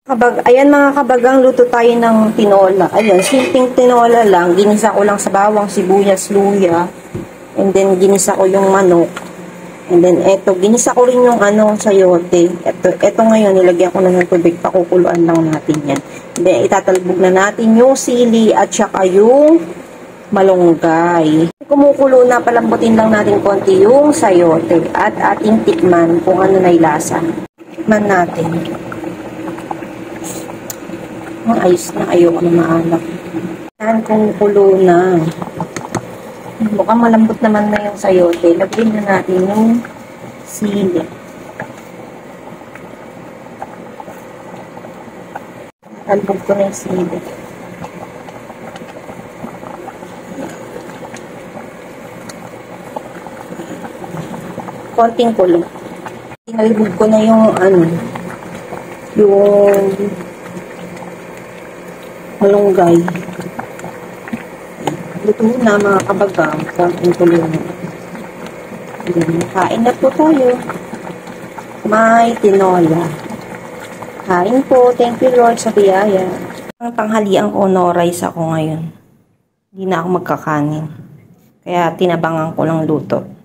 Ayan mga kabagang, luto tayo ng tinola. Ayan, simpleng tinola lang. Ginisa ko lang sa bawang, sibuyas, luya. And then, ginisa ko yung manok. And then, eto, ginisa ko rin yung sayote. Eto ngayon, nilagyan ko na ng tubig. Pakukuluan lang natin yan. And then, itatalbog na natin yung sili at saka yung malunggay. Kumukulo na, palambutin lang natin konti yung sayote. At ating tikman kung ano na ilasa. Tikman natin. Ayos na, ayoko na maalat. Yan, kumukulo na. Mukhang malambot naman na yung sayote. Lagyan na natin yung sili. Talbog ko na yung sili. Konting kulo. Tinalbog ko na yung yung malunggay. Luto na mga kabagang. Konting kulo na. Kain na po tayo. May tinola. Kain po. Thank you Lord sa biyaya. Ang tanghalian ko, no rice ako ngayon. Hindi na ako magkakanin. Kaya tinabangan ko lang luto.